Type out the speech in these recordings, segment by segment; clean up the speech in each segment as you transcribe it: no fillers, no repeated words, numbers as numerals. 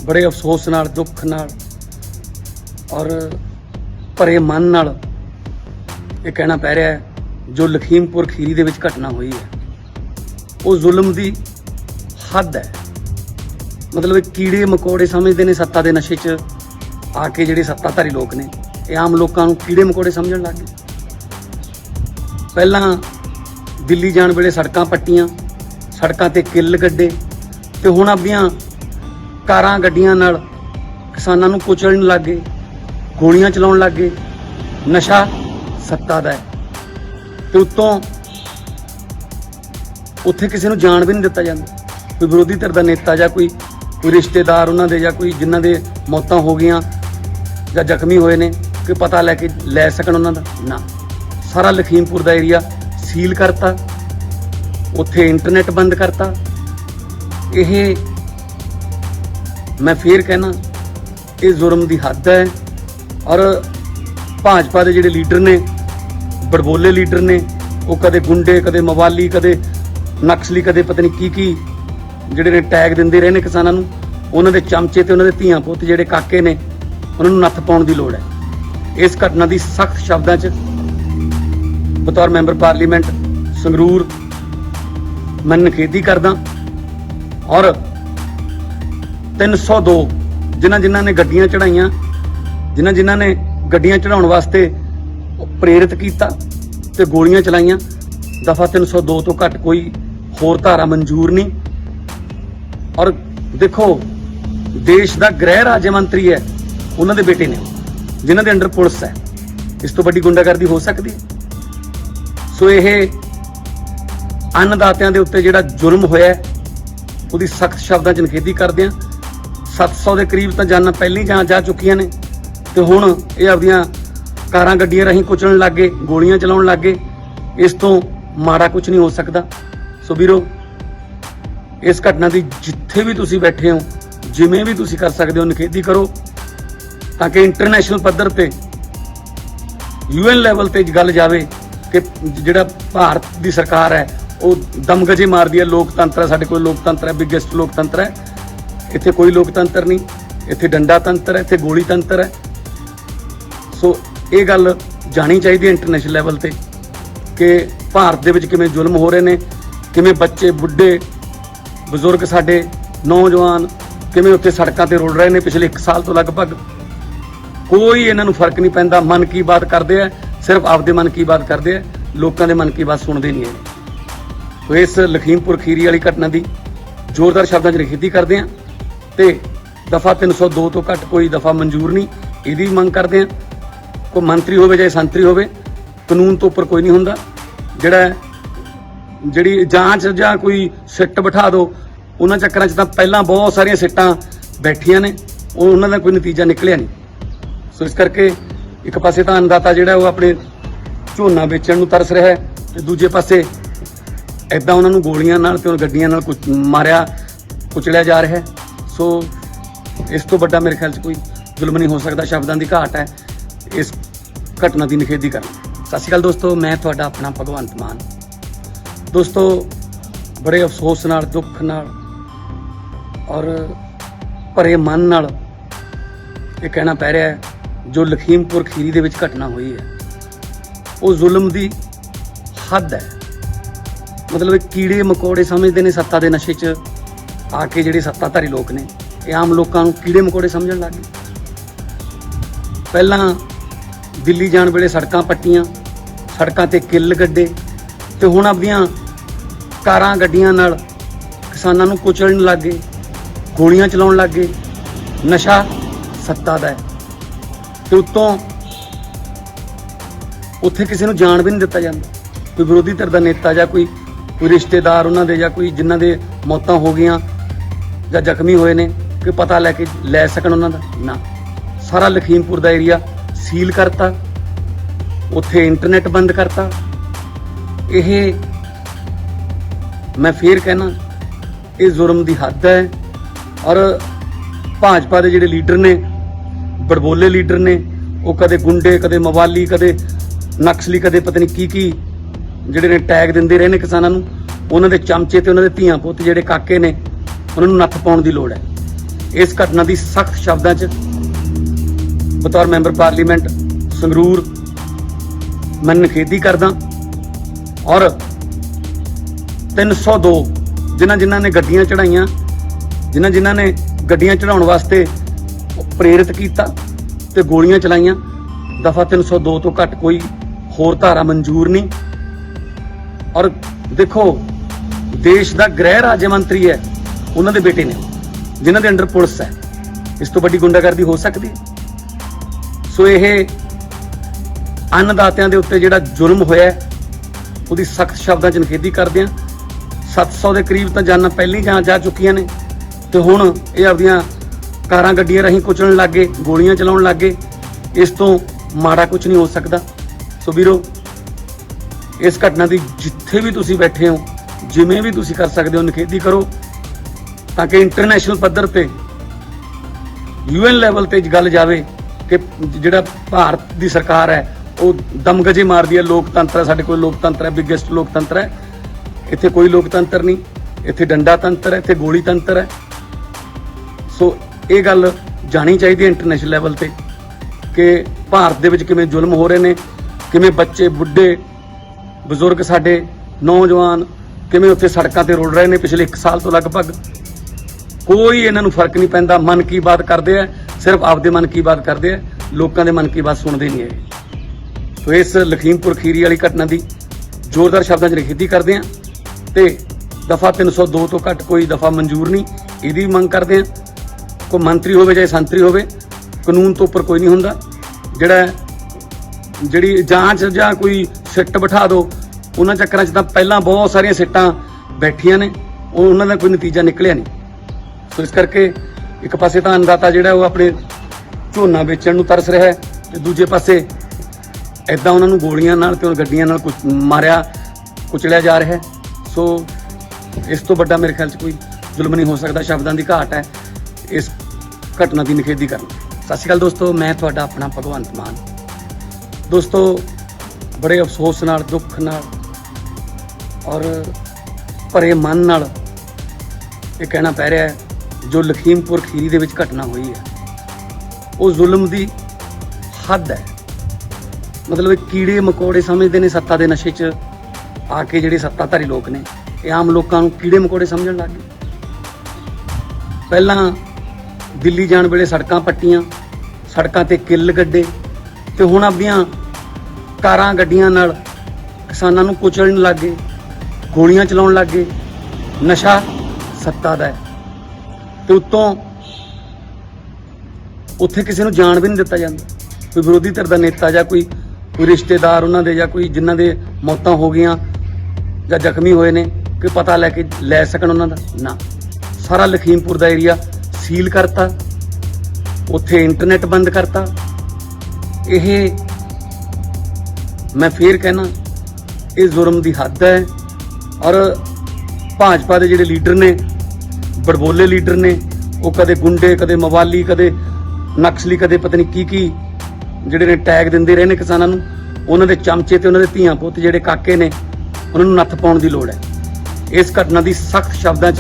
बड़े अफसोस नाल दुख नाल और भरे मन नाल ये कहना पै रहा है जो लखीमपुर खीरी दे विच घटना हुई है वो जुल्म दी हद है। मतलब कीड़े मकोड़े समझते ने सत्ता दे नशे च आके जिहड़े सत्ताधारी लोग ने ये आम लोगों नूं कीड़े मकोड़े समझण लग गए। पहलां दिल्ली जाण वेले सड़कां पट्टियां, सड़कां ते किल गड्ढे ते हुण अपणियां कारां गड्डियां नाल किसानां नूं कुचलण लग गए, गोलियां चलाउण लग गए। नशा सत्ता दा है ते उत्तों उत्थे किसी नूं जाण भी नहीं दिता जांदा। कोई विरोधी धिर दा नेता जां कोई रिश्तेदार उन्हां दे जां कोई जिन्हां दे मौतां हो गईयां जां जख्मी होए ने कोई पता लैके लै सकण उन्हां दा ना। सारा लखीमपुर दा एरिया सील करता, उत्थे इंटरनेट बंद करता। ये मैं फिर कहना ये जुर्म दी हद है। और भाजपा के जिहड़े लीडर ने बड़बोले लीडर ने वो कदे गुंडे कदे मवाली कदे नक्सली कदे पता नहीं की जिहड़े ने टैग दिंदे रहे ने किसानां नूं। उन्हां दे चमचे ते उन्हां दे धीआं पुत्त जिहड़े काके ने उन्हां नूं नत्थ पाउण दी लोड़ है। इस घटना की सख्त शब्दां च बतौर मैंबर पार्लीमेंट संगरूर मैं निखेधी करदा। और 302 जिन्हां ने गड्डियां चढ़ाइयां, जिन्हां ने गड्डियां चढ़ाउण वास्ते प्रेरित किया ते गोलियां चलाइयां, दफा 302 तो घट कोई होर धारा मंजूर नहीं। और देखो देश का गृह राज्य मंत्री है उन्हां दे बेटे ने जिन्हां दे अंडर पुलिस है, इस तो बड़ी गुंडागर्दी हो सकती है। सो यह अन्नदातियां दे उत्ते जिहड़ा जुल्म होया उसकी सख्त शब्दां च निखेधी करदे हां। 700 के करीब तो जाना पहले ही जा चुकियां ने ते हुण ये अपदियां कारां गड्डियां राहीं कुचलण लग गए, गोलियां चलाउण लग गए। इस तो माड़ा कुछ नहीं हो सकता। सो वीरो इस घटना की जिथे भी तुसीं बैठे हो जिवें भी तुसीं कर सकते हो निखेधी करो ताकि इंटरनेशनल पद्धर ते UN लैवल ते गल जावे कि जिहड़ा भारत की सरकार है वो दमगजे मारदी है। लोकतंत्र है, साडे कोल लोकतंत्र है, बिगेस्ट लोकतंत्र है। इत्थे कोई लोकतंत्र नहीं, इत्थे डंडा तंत्र है, इत्थे गोली तंत्र है। सो ये गल जानी चाहिए इंटरनेशनल लैवल ते कि भारत दे विच किवें जुल्म हो रहे हैं, किवें बच्चे बुढ़े बजुर्ग साडे नौजवान किवें उत्थे सड़कां ते रुल रहे हैं। पिछले 1 साल तो लगभग कोई इन्हां नूं फर्क नहीं पैंदा। मन की बात करते हैं, सिर्फ आपदे मन की बात करते हैं, लोगों के मन की बात सुनते नहीं है। तो इस लखीमपुर खीरी वाली घटना की जोरदार शब्दों च निखेधी करते हैं तो दफा 302 तो घट कोई दफा मंजूर नहीं, यही मंग करते हैं। कोई मंत्री हो चाहे संतरी हो, कानून तो उपर कोई नहीं होंदा। जिहड़ी जांच जां कोई सिट बिठा दो उन्हां चक्करां च तां पहलां बहुत सारियां सिट्टां बैठियां ने, उन्हां दा कोई नतीजा निकलिया नहीं। सो इस करके एक पासे तां अन्नदाता जिहड़ा वो अपने झोना बेचण नूं तरस रहा है ते दूजे पासे इदां उन्हां नूं गोलियां नाल ते गड्डियां नाल मारिया कुचलिया जा रहा है। सो इस तो बड़ा मेरे ख्याल से कोई जुल्म नहीं हो सकता। शब्दां दी घाट है इस घटना की निखेधी करना। सत श्री अकाल दोस्तों, मैं तुहाडा अपना भगवंत मान। दोस्तों बड़े अफसोस नाल दुख नाल और भरे मन नाल ये कहना पै रहा है जो लखीमपुर खीरी दे विच घटना हुई है वो जुल्म दी हद है। मतलब कीड़े मकोड़े समझते ने सत्ता दे नशे च आके जिहड़े सत्ताधारी लोग ने ये आम लोगों नूं कीड़े मकोड़े समझण लग गए। पहलां दिल्ली जाण वेले सड़कां पट्टियां, सड़कां ते किल गड्ढे ते हुण अपणियां कारां गड्डियां नाल किसानां नूं कुचलण लग गए, गोलियां चलाउण लग गए। नशा सत्ता दा है ते उत्तों उत्थे किसी नूं जाण भी नहीं दिता जांदा। कोई विरोधी धिर दा नेता जां कोई रिश्तेदार उन्हां दे जां कोई जिन्हां दे मौतां हो गईयां जां जख्मी होए ने कोई पता लैके लै सकण उन्हां दा ना। सारा लखीमपुर दा एरिया सील करता, उत्थे इंटरनेट बंद करता। ये मैं फिर कहना ये जुर्म की हद है। और भाजपा के जिहड़े लीडर ने बड़बोले लीडर ने वो कदे गुंडे कदे मवाली कदे नक्सली कदे पता नहीं की जिहड़े ने टैग दिंदे रहे ने किसानां नूं। उन्हां दे चमचे ते उन्हां दे धीआं पुत्त जिहड़े काके ने उन्हां नूं नत्थ पाउण दी लोड़ है। इस घटना की सख्त शब्दों च बतौर मैंबर पार्लीमेंट संगरूर मैं निखेधी करदा और 302 जिन्हां ने गड्डियां चढ़ाइयां, जिन्हां ने गड्डियां चढ़ाउण वास्ते प्रेरित किया ते गोलियां चलाइयां, दफा 302 तो घट कोई होर धारा मंजूर नहीं। और देखो देश का गृह राज्य मंत्री है, उन्होंने बेटे ने जिन्हां दे अंडर पुलिस है, इस तो बड़ी गुंडागर्दी हो सकती है? सो यह अन्नदातियां दे उत्ते जिहड़ा जुल्म होया उसदी सख्त शब्दां च निखेधी करदे हां। 700 के करीब तो जाना पहले ही जा चुकियां ने ते हुण ये आपदियां कारां गड्डियां राहीं कुचलण लग गए, गोलियां चलाउण लग गए। इस तो माड़ा कुछ नहीं हो सकता। सो वीरो इस घटना की जिथे भी तुसीं बैठे हो, जिवें भी तुसीं कर सकते हो, निखेधी करो ताकि इंटरनेशनल पद्धर ते UN लैवल ते गल जावे कि जिहड़ा भारत की सरकार है वो दमगजे मारदी है। लोकतंत्र है, साडे कोल लोकतंत्र है, बिगेस्ट लोकतंत्र है। इत्थे कोई लोकतंत्र नहीं, इत्थे डंडा तंत्र है, इत्थे गोली तंत्र है। सो ये गल जानी चाहिए इंटरनेशनल लैवल ते कि भारत दे विच किवें जुल्म हो रहे ने, किवें बच्चे बुढ़े बजुर्ग साडे नौजवान किवें उत्थे सड़कां ते रुल रहे ने पिछले 1 साल तो लगभग। कोई इन्हां नूं फर्क नहीं पैंदा। मन की बात करते हैं, सिर्फ आपदे मन की बात करते हैं, लोगों के मन की बात सुनते नहीं है। तो इस लखीमपुर खीरी वाली घटना की जोरदार शब्दों च निखेधी करते हैं ते दफा 302 तो घट कोई दफा मंजूर नहीं, इसकी मंग करते हैं। कोई मंत्री हो चाहे संतरी हो, कानून तो उपर कोई नहीं होंदा। जिहड़ी जांच जां कोई सिट बिठा दो, उन्हां चक्करां च तां पहलां बहुत सारियां सिट्टां बैठियां ने, उन्हां दा कोई नतीजा निकलिया नहीं। सो इस करके एक पासे तां अन्नदाता जिहड़ा वो अपने झोना बेचण नूं तरस रहा है ते दूजे पासे इदां उन्हां नूं गोलियां नाल ते गड्डियां नाल कुछ मारिया कुचलिया जा रहा है। सो इस तो बड़ा मेरे ख्याल से कोई जुल्म नहीं हो सकता। शब्दां की घाट है इस घटना की निखेधी करना। सत श्री अकाल दोस्तों, मैं तुहाडा अपना भगवंत मान। दोस्तों बड़े अफसोस नाल, दुख नाल और भरे मन नाल ये कहना पै रहा है जो लखीमपुर खीरी दे विच घटना हुई है वो जुल्म की हद है। मतलब कीड़े मकोड़े समझते हैं सत्ता के नशे च आके जिहड़े सत्ताधारी लोग ने ये आम लोगों को कीड़े मकोड़े समझण लग गए। पहला दिल्ली जाण वेले सड़कां पट्टियां, सड़कां ते किल गड्ढे ते हुण अपनियां कारां गड्डियां नाल किसानां नूं कुचलण लग गए, गोलियां चलाउण लग गए। नशा सत्ता दा है ते उत्तों उत्थे किसी नूं जाण भी नहीं दिता जांदा। कोई विरोधी धिर दा नेता जां कोई रिश्तेदार उन्हां दे जां कोई जिन्हां दे मौतां हो गईयां जां जख्मी होए ने कोई पता लैके लै सकण उन्हां दा ना। सारा लखीमपुर दा एरिया सील करता, उत्थे इंटरनेट बंद करता। यह मैं फिर कहना ये जुर्म की हद है। और भाजपा के जिहड़े लीडर ने, बड़बोले लीडर ने, वो कदे गुंडे, कदे मवाली, कदे नक्सली, कदे पता नहीं की जिहड़े ने टैग दिंदे रहे ने किसानां नूं, उन्हां दे चमचे ते उन्हां दे धीआं पुत्त जिहड़े काके ने उन्हां नूं नत्थ पाउण दी लोड़ है। इस घटना की सख्त शब्दां च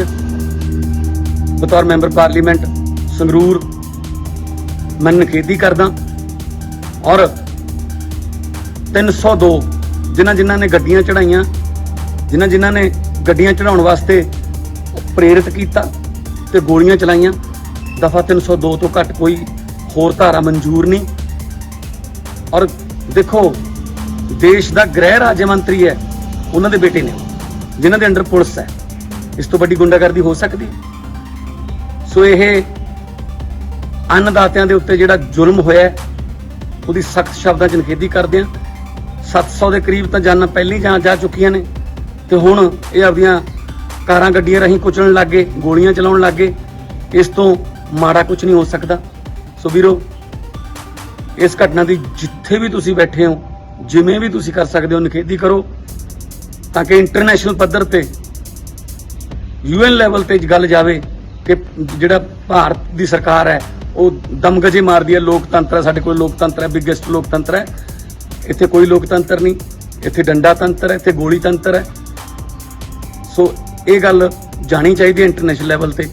बतौर मैंबर पार्लीमेंट संगरूर मैं निखेधी करदा और 302 जिन्हां ने गड्डियां चढ़ाइयां, जिन्हां ने गड्डियां चढ़ाउण वास्ते प्रेरित किया ते गोलियां चलाइयां, दफा 302 तो घट कोई होर धारा मंजूर नहीं। और देखो देश का गृह राज्य मंत्री है, उन्होंने बेटे ने जिन्हां दे अंडर पुलिस है, इस तो बड़ी गुंडागर्दी हो सकती है? सो यह अन्नदातियां दे उत्ते जिहड़ा जुल्म होया उसदी सख्त शब्दां च निखेधी करदे हां। 700 के करीब तो जाना पहले ही जा चुकियां ने ते हुण ये आपदियां कारां गड्डियां राहीं कुचलण लग गए, गोलियां चलाउण लग गए। इस तो माड़ा कुछ नहीं हो सकता। सो वीरो इस घटना की जिथे भी तुसीं बैठे हो, जिवें भी तुसीं कर सकते हो, निखेधी करो ताकि इंटरनेशनल पद्धर ते UN लैवल ते गल जावे कि जिहड़ा भारत की सरकार है वो दमगजे मारदी है। लोकतंत्र है, साडे कोल लोकतंत्र है, बिगेस्ट लोकतंत्र है। इत्थे कोई लोकतंत्र नहीं, इत्थे डंडा तंत्र है, इत्थे गोली तंत्र है। सो ये गल जानी चाहिए इंटरनेशनल लैवल ते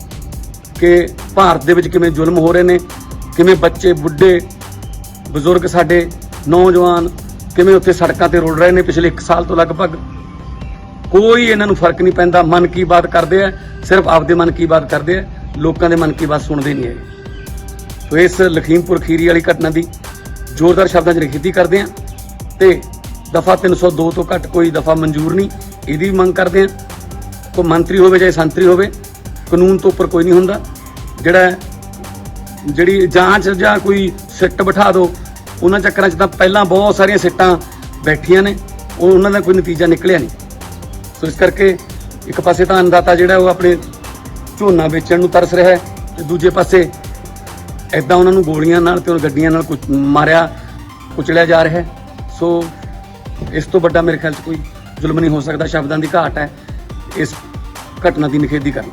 ਕਿ ਭਾਰਤ ਦੇ ਵਿੱਚ ਕਿਵੇਂ ਜ਼ੁਲਮ ਹੋ ਰਹੇ ਨੇ, ਕਿਵੇਂ ਬੱਚੇ ਬੁੱਢੇ ਬਜ਼ੁਰਗ ਸਾਡੇ ਨੌਜਵਾਨ ਕਿਵੇਂ ਉੱਥੇ ਸੜਕਾਂ ਤੇ ਰੁਲ ਰਹੇ ਨੇ ਪਿਛਲੇ 1 ਸਾਲ ਤੋਂ ਲਗਭਗ। ਕੋਈ ਇਹਨਾਂ ਨੂੰ ਫਰਕ ਨਹੀਂ ਪੈਂਦਾ। ਮਨ ਕੀ ਬਾਤ ਕਰਦੇ ਆ, ਸਿਰਫ ਆਪਦੇ ਮਨ ਕੀ ਬਾਤ ਕਰਦੇ ਆ, ਲੋਕਾਂ ਦੇ ਮਨ ਕੀ ਬਾਤ ਸੁਣਦੇ ਨਹੀਂ ਹੈਗੇ। ਸੋ ਇਸ ਲਖੀਮਪੁਰ ਖੀਰੀ ਵਾਲੀ ਘਟਨਾ ਦੀ ਜ਼ੋਰਦਾਰ ਸ਼ਬਦਾਂ 'ਚ ਨਿਖੇਧੀ ਕਰਦੇ ਆ ਤੇ ਦਫਾ 302 ਤੋਂ ਘੱਟ ਕੋਈ ਦਫਾ ਮਨਜ਼ੂਰ ਨਹੀਂ, ਇਹਦੀ ਵੀ ਮੰਗ ਕਰਦੇ ਆ। ਕੋਈ ਮੰਤਰੀ ਹੋਵੇ ਚਾਹੇ ਸੰਤਰੀ ਹੋਵੇ, ਕਾਨੂੰਨ ਤੋਂ ਉੱਪਰ ਕੋਈ ਨਹੀਂ ਹੁੰਦਾ। ਜਿਹੜੀ ਜਾਂਚ ਜਾਂ ਕੋਈ ਸਿੱਟ ਬਿਠਾ ਦਿਓ, ਉਹਨਾਂ ਚੱਕਰਾਂ 'ਚ ਤਾਂ ਪਹਿਲਾਂ ਬਹੁਤ ਸਾਰੀਆਂ ਸਿੱਟਾਂ ਬੈਠੀਆਂ ਨੇ, ਉਹਨਾਂ ਦਾ ਕੋਈ ਨਤੀਜਾ ਨਿਕਲਿਆ ਨਹੀਂ। ਸੋ ਇਸ ਕਰਕੇ ਇੱਕ ਪਾਸੇ ਤਾਂ ਅੰਨਦਾਤਾ ਜਿਹੜਾ ਉਹ ਆਪਣੇ ਝੋਨਾ ਵੇਚਣ ਨੂੰ ਤਰਸ ਰਿਹਾ ਹੈ ਤੇ ਦੂਜੇ ਪਾਸੇ ਐਦਾਂ ਉਹਨਾਂ ਨੂੰ ਗੋਲੀਆਂ ਨਾਲ ਤੇ ਗੱਡੀਆਂ ਨਾਲ ਮਾਰਿਆ ਕੁਚਲਿਆ ਜਾ ਰਿਹਾ ਹੈ। ਸੋ ਇਸ ਤੋਂ ਵੱਡਾ ਮੇਰੇ ਖਿਆਲ 'ਚ ਕੋਈ ਜ਼ੁਲਮ ਨਹੀਂ ਹੋ ਸਕਦਾ। ਸ਼ਬਦਾਂ ਦੀ ਘਾਟ ਹੈ ਇਸ ਘਟਨਾ ਦੀ ਨਿਖੇਧੀ ਕਰਨੀ।